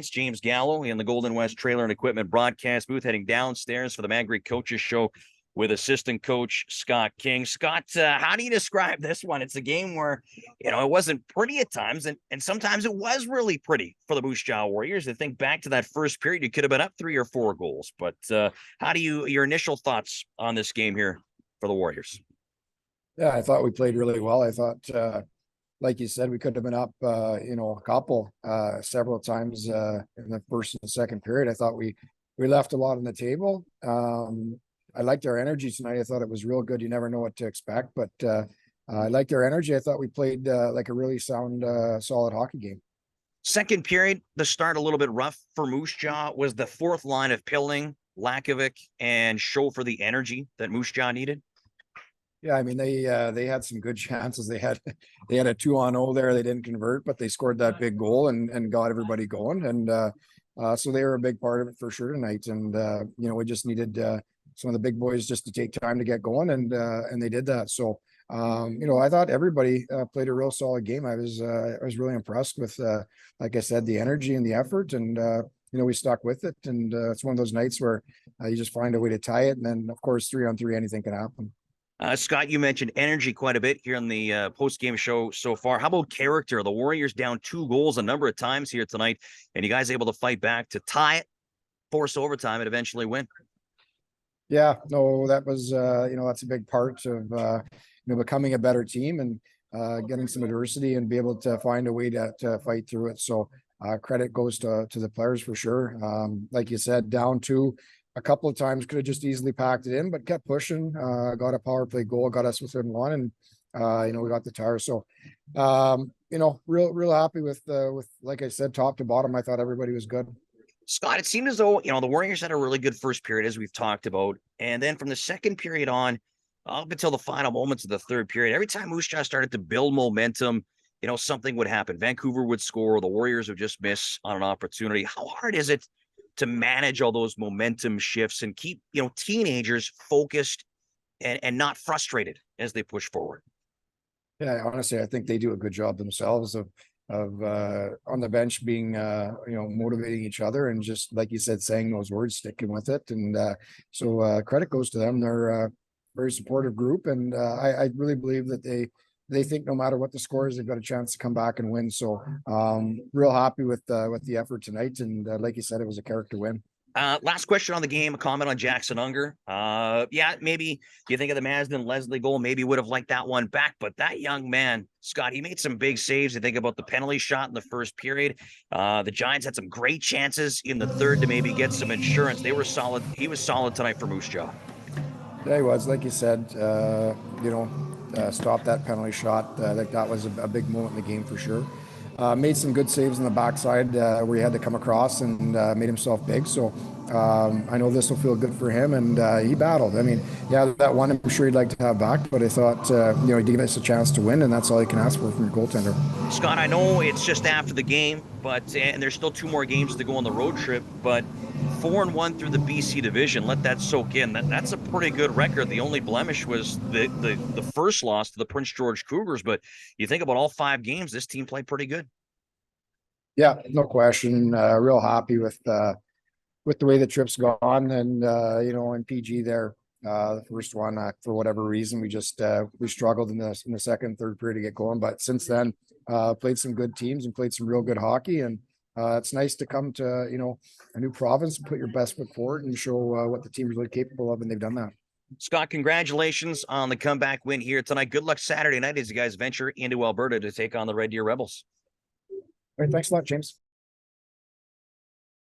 It's James Gallo in the Golden West Trailer and Equipment broadcast booth, heading downstairs for the Man Great Coaches Show with assistant coach Scott King. Scott, how do you describe this one? It's a game where, it wasn't pretty at times, and sometimes it was really pretty for the Moose Jaw Warriors. I think back to that first period, you could have been up 3 or 4 goals. But how do your initial thoughts on this game here for the Warriors? Yeah, I thought we played really well. I thought, like you said, we could have been up, several times in the first and second period. I thought we left a lot on the table. I liked our energy tonight. I thought it was real good. You never know what to expect, but I liked our energy. I thought we played like a really sound, solid hockey game. Second period, the start a little bit rough for Moose Jaw. Was the fourth line of Pilling, Lakovic, and Show for the energy that Moose Jaw needed? Yeah, I mean they had some good chances. They had a 2-on-0 there. They didn't convert, but they scored that big goal and got everybody going. And so they were a big part of it for sure tonight. And we just needed some of the big boys just to take time to get going, and they did that. So I thought everybody played a real solid game. I was really impressed with like I said, the energy and the effort, and we stuck with it. And it's one of those nights where you just find a way to tie it, and then of course 3-on-3 anything can happen. Scott, you mentioned energy quite a bit here on the post-game show so far. How about character? The Warriors down 2 goals a number of times here tonight, and you guys able to fight back to tie it, force overtime, and eventually win. Yeah, no, that was that's a big part of becoming a better team and getting some adversity and be able to find a way to fight through it. So credit goes to the players for sure. Like you said, down 2. A couple of times could have just easily packed it in, but kept pushing, got a power play goal, got us within 1, and we got the tire. So real happy with like I said, top to bottom. I thought everybody was good. Scott, it seemed as though the Warriors had a really good first period, as we've talked about, and then from the second period on up until the final moments of the third period, every time Moose Jaw started to build momentum, something would happen. Vancouver would score, the Warriors would just miss on an opportunity. How hard is it to manage all those momentum shifts and keep, teenagers focused and not frustrated as they push forward? Yeah, honestly, I think they do a good job themselves of on the bench being, motivating each other and just, like you said, saying those words, sticking with it. And so credit goes to them. They're a very supportive group. And I really believe that they think no matter what the score is, they've got a chance to come back and win. So real happy with the effort tonight. And like you said, it was a character win. Last question on the game, a comment on Jackson Unger. Maybe you think of the Masden Leslie goal, maybe would have liked that one back, but that young man, Scott, he made some big saves. You think about the penalty shot in the first period. The Giants had some great chances in the third to maybe get some insurance. They were solid. He was solid tonight for Moose Jaw. Yeah, he was. Like you said, stop that penalty shot. That was a big moment in the game for sure. Made some good saves on the backside where he had to come across and made himself big. So I know this will feel good for him, and he battled. I mean, yeah, that one I'm sure he'd like to have back, but I thought, he gave us a chance to win, and that's all you can ask for from your goaltender. Scott, I know it's just after the game, and there's still 2 more games to go on the road trip, but 4-1 through the BC division. Let that soak in. That's a pretty good record. The only blemish was the first loss to the Prince George Cougars. But you think about all 5 games, this team played pretty good. Yeah, no question. Real happy with the way the trip's gone, and in PG there, the first one for whatever reason we just we struggled in the second, third period to get going. But since then, played some good teams and played some real good hockey, and it's nice to come to a new province and put your best foot forward and show what the team's really capable of, and they've done that. Scott, congratulations on the comeback win here tonight. Good luck Saturday night as you guys venture into Alberta to take on the Red Deer Rebels. All right, thanks a lot, James.